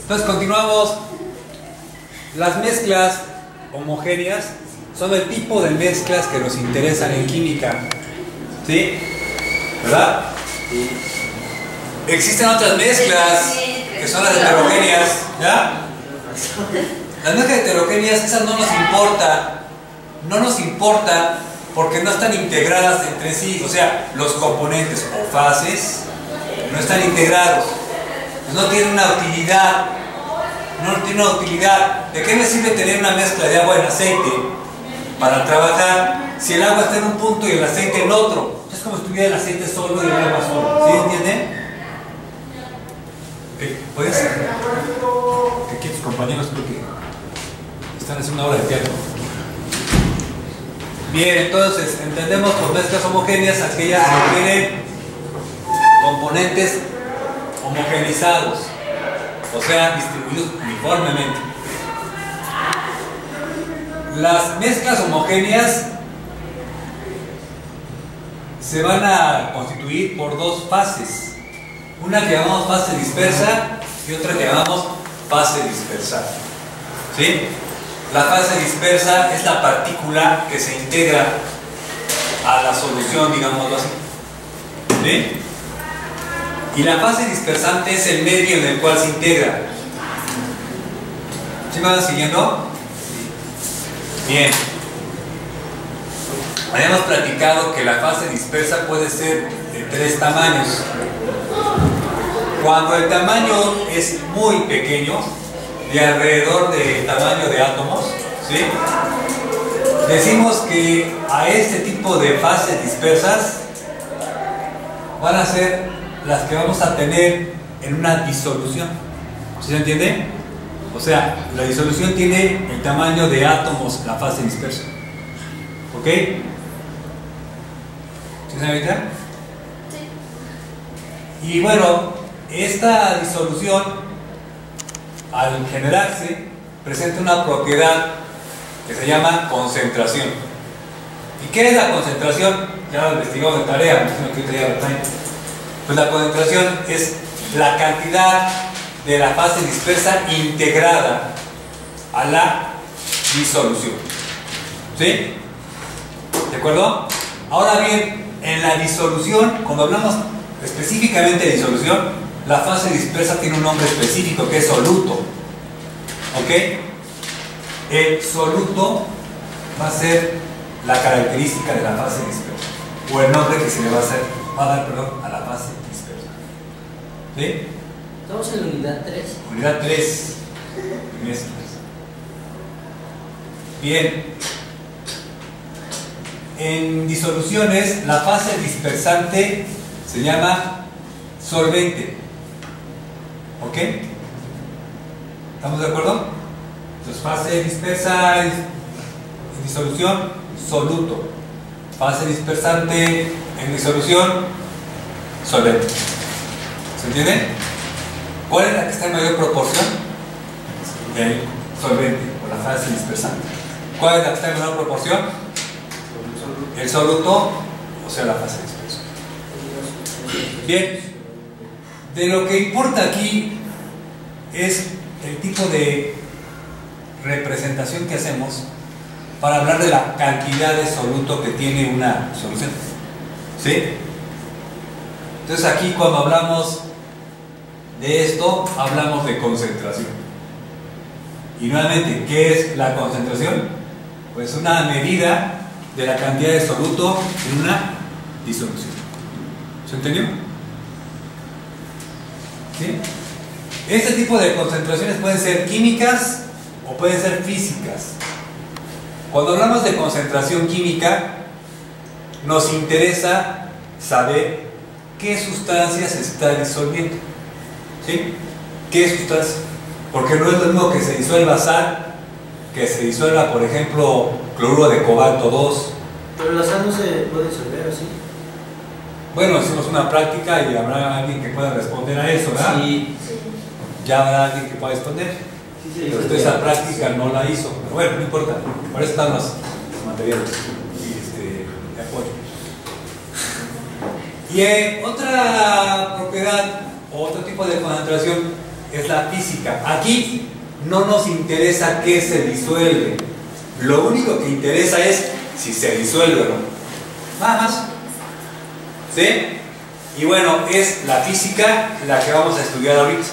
Entonces continuamos. Las mezclas homogéneas son el tipo de mezclas que nos interesan en química. ¿Sí? ¿Verdad? Sí. Existen otras mezclas que son las heterogéneas. ¿Ya? Las mezclas heterogéneas, esas no nos importa. No nos importa porque no están integradas entre sí. O sea, los componentes o fases no están integrados. No tienen una utilidad. No tiene una utilidad. ¿De qué me sirve tener una mezcla de agua en aceite para trabajar si el agua está en un punto y el aceite en otro? Es como si estuviera el aceite solo y el agua solo. ¿Sí entienden? ¿Puede ser? Que aquí tus compañeros creo que están haciendo una obra de teatro. Bien, entonces entendemos por mezclas homogéneas aquellas que tienen componentes homogenizados, o sea, distribuidos uniformemente. Las mezclas homogéneas se van a constituir por dos fases, una que llamamos fase dispersa y otra que llamamos fase dispersada. ¿Sí? La fase dispersa es la partícula que se integra a la solución, digámoslo así. ¿Sí? Y la fase dispersante es el medio en el cual se integra. ¿Sí me van siguiendo? Bien. Habíamos platicado que la fase dispersa puede ser de tres tamaños. Cuando el tamaño es muy pequeño, de alrededor del tamaño de átomos, ¿sí? Decimos que a este tipo de fases dispersas van a ser las que vamos a tener en una disolución. ¿Sí se entiende? O sea, la disolución tiene el tamaño de átomos, la fase dispersa. ¿Ok? ¿Sí, señorita? Sí. Y bueno, esta disolución, al generarse, presenta una propiedad que se llama concentración. ¿Y qué es la concentración? Ya lo investigamos en tarea, me imagino que ahorita ya lo traen. Pues la concentración es la cantidad de la fase dispersa integrada a la disolución. ¿Sí? ¿De acuerdo? Ahora bien, en la disolución, cuando hablamos específicamente de disolución, la fase dispersa tiene un nombre específico que es soluto. ¿Ok? El soluto va a ser la característica de la fase dispersa, o el nombre que se le va a dar a la fase dispersa. ¿Sí? Estamos en la unidad 3. Unidad 3. Mezclas. Bien. En disoluciones, la fase dispersante se llama solvente. ¿Ok? ¿Estamos de acuerdo? Entonces, fase dispersa en disolución, soluto. Fase dispersante en disolución, solvente. ¿Se entiende? ¿Cuál es la que está en mayor proporción? El solvente o la fase dispersante. ¿Cuál es la que está en menor proporción? El soluto, o sea, la fase dispersa. Bien, de lo que importa aquí es el tipo de representación que hacemos para hablar de la cantidad de soluto que tiene una solución. ¿Sí? Entonces aquí cuando hablamos de esto, hablamos de concentración. Y nuevamente, ¿qué es la concentración? Pues una medida de la cantidad de soluto en una disolución. ¿Se entendió? ¿Sí? Este tipo de concentraciones pueden ser químicas o pueden ser físicas. Cuando hablamos de concentración química, nos interesa saber qué sustancia se está disolviendo. ¿Sí? ¿Qué sustancia? Porque no es lo mismo que se disuelva sal, que se disuelva, por ejemplo, cloruro de cobalto 2. Pero la sal no se puede disolver así. Bueno, hicimos una práctica y habrá alguien que pueda responder a eso, ¿verdad? Sí. Ya habrá alguien que pueda responder. Sí, Pero usted esa práctica no la hizo. Pero bueno, no importa. Por eso están los materiales de apoyo. Y otra propiedad o otro tipo de concentración es la física. Aquí no nos interesa qué se disuelve. Lo único que interesa es si se disuelve o no. Nada más. ¿Sí? Y bueno, es la física la que vamos a estudiar ahorita.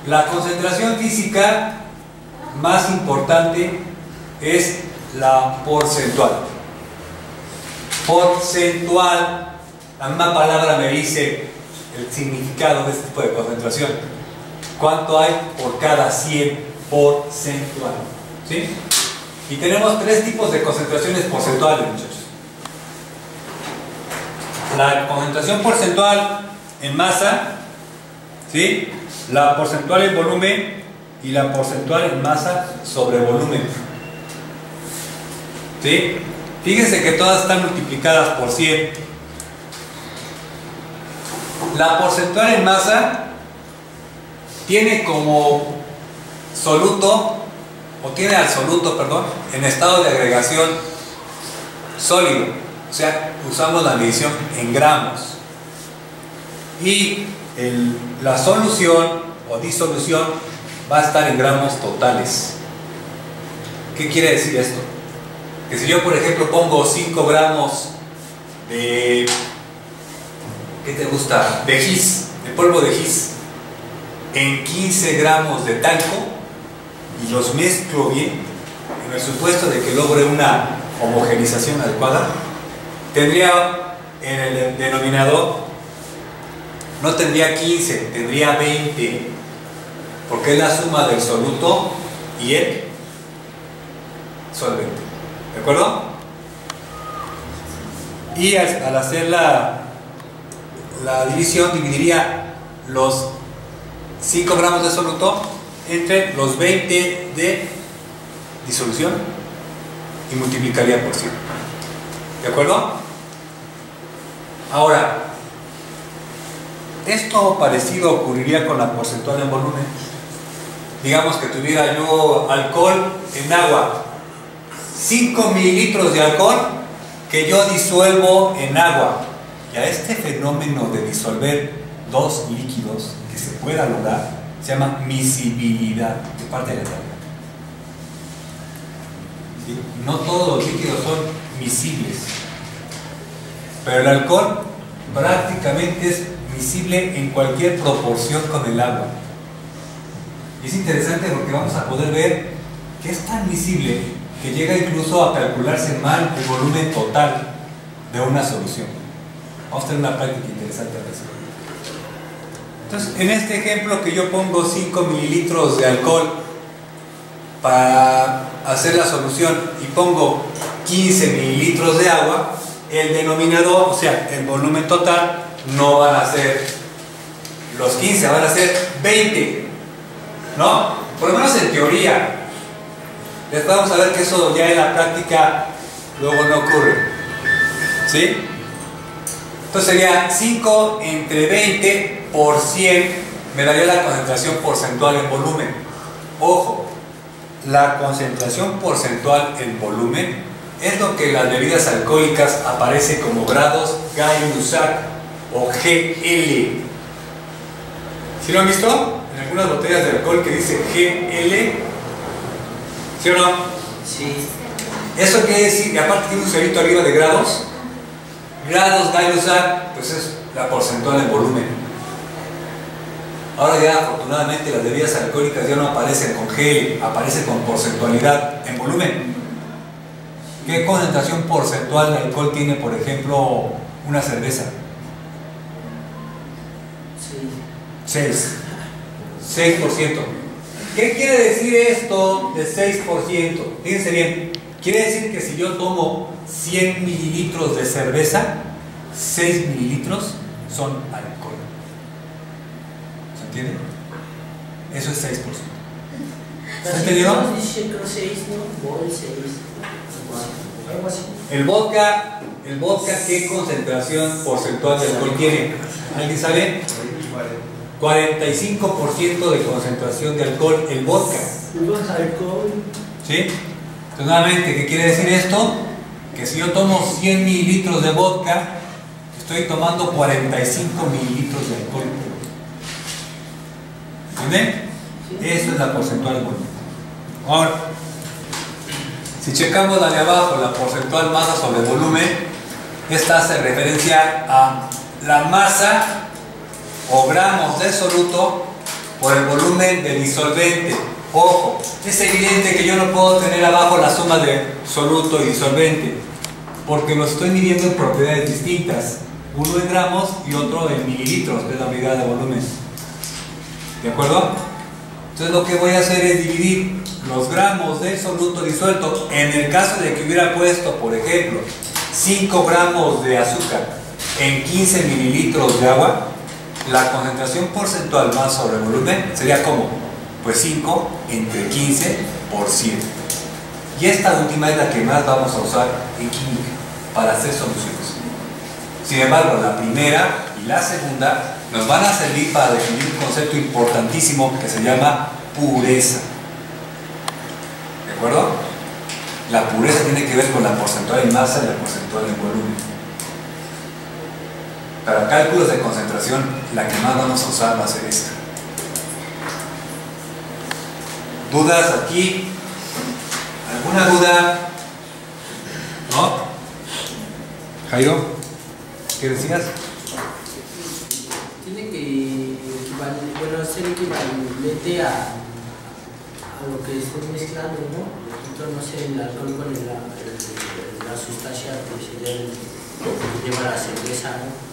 La concentración física más importante es la porcentual. Porcentual, la misma palabra me dice el significado de este tipo de concentración. ¿Cuánto hay por cada 100 porcentual? ¿Sí? Y tenemos tres tipos de concentraciones porcentuales, muchachos. La concentración porcentual en masa, ¿sí? La porcentual en volumen y la porcentual en masa sobre volumen. ¿Sí? Fíjense que todas están multiplicadas por 100. La porcentual en masa tiene como soluto, o tiene al soluto, perdón, en estado de agregación sólido. O sea, usamos la medición en gramos. Y la solución o disolución va a estar en gramos totales. ¿Qué quiere decir esto? Que si yo, por ejemplo, pongo 5 gramos de... ¿qué te gusta? De gis, de polvo de gis, en 15 gramos de talco y los mezclo bien, en el supuesto de que logre una homogenización adecuada, tendría en el denominador, no tendría 15, tendría 20, porque es la suma del soluto y el solvente. ¿De acuerdo? Y al hacer la división, dividiría los 5 gramos de soluto entre los 20 de disolución y multiplicaría por 100. ¿De acuerdo? Ahora, esto parecido ocurriría con la porcentual en volumen. Digamos que tuviera yo alcohol en agua, 5 mililitros de alcohol que yo disuelvo en agua. Y a este fenómeno de disolver dos líquidos que se pueda lograr se llama miscibilidad de parte de la tabla. ¿Sí? No todos los líquidos son miscibles, pero el alcohol prácticamente es miscible en cualquier proporción con el agua. Y es interesante porque vamos a poder ver que es tan miscible que llega incluso a calcularse mal el volumen total de una solución. Vamos a tener una práctica interesante al respecto. Entonces, en este ejemplo que yo pongo 5 mililitros de alcohol para hacer la solución y pongo 15 mililitros de agua, el denominador, o sea, el volumen total, no van a ser los 15, van a ser 20, ¿no? Por lo menos en teoría. Después vamos a ver que eso ya en la práctica luego no ocurre, ¿sí? Entonces sería 5 entre 20 por 100 me daría la concentración porcentual en volumen. Ojo, la concentración porcentual en volumen es lo que en las bebidas alcohólicas aparece como grados Gay-Lussac o GL. ¿Sí lo han visto? En algunas botellas de alcohol que dice GL. ¿Sí o no? Sí. ¿Eso quiere decir? Y aparte tiene un cerito arriba de grados. Grados Gay-Lussac, pues es la porcentual en volumen. Ahora ya afortunadamente las bebidas alcohólicas ya no aparecen con GL, aparecen con porcentualidad en volumen. ¿Qué concentración porcentual de alcohol tiene, por ejemplo, una cerveza? Sí. 6%. ¿Qué quiere decir esto de 6%? Fíjense bien, quiere decir que si yo tomo 100 mililitros de cerveza, 6 mililitros son alcohol. ¿Se entiende? Eso es 6%. ¿Se entendió? Algo así. El vodka, ¿qué concentración porcentual de alcohol tiene? ¿Alguien sabe? 45% de concentración de alcohol, el vodka. ¿Sí? Entonces, nuevamente, ¿qué quiere decir esto? Que si yo tomo 100 mililitros de vodka, estoy tomando 45 mililitros de alcohol. ¿Mencioné? Eso es la porcentual del volumen. Ahora, si checamos la de abajo, la porcentual masa sobre volumen, esta hace referencia a la masa o gramos de soluto por el volumen de disolvente. Ojo, es evidente que yo no puedo tener abajo la suma de soluto y disolvente, porque lo estoy midiendo en propiedades distintas, uno en gramos y otro en mililitros, que es la unidad de volumen. ¿De acuerdo? Entonces lo que voy a hacer es dividir los gramos de soluto disuelto. En el caso de que hubiera puesto, por ejemplo, 5 gramos de azúcar en 15 mililitros de agua, la concentración porcentual más sobre volumen sería como, pues 5 entre 15 por 100. Y esta última es la que más vamos a usar en química para hacer soluciones. Sin embargo, la primera y la segunda nos van a servir para definir un concepto importantísimo que se llama pureza. ¿De acuerdo? La pureza tiene que ver con la porcentual en masa y la porcentual en volumen. Para cálculos de concentración, la que más vamos a usar va a ser esta. ¿Dudas aquí? ¿Alguna duda? ¿No? Jairo, ¿qué decías? Tiene que ser equivalente a lo que estés mezclando, ¿no? Por ejemplo, no sé, el alcohol con la sustancia que lleva la cerveza, ¿no?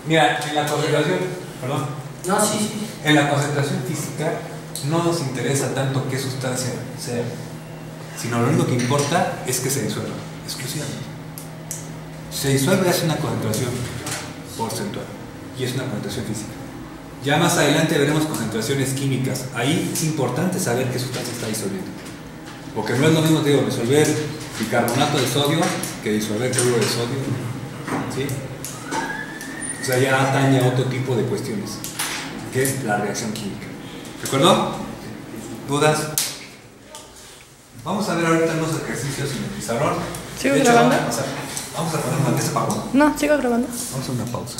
Mira, en la concentración, perdón. No, sí. En la concentración física no nos interesa tanto qué sustancia sea, sino lo único que importa es que se disuelva, exclusivamente. Se disuelve, hace una concentración porcentual y es una concentración física. Ya más adelante veremos concentraciones químicas. Ahí es importante saber qué sustancia está disolviendo, porque no es lo mismo, digo, disolver bicarbonato de sodio que disolver cloruro de sodio, ¿sí? O sea, ya atañe a otro tipo de cuestiones, que es la reacción química. ¿De acuerdo? ¿Dudas? Vamos a ver ahorita unos ejercicios en el pizarrón. ¿Sigo grabando? Vamos a poner una mesa para. No, sigo grabando. Vamos a una pausa.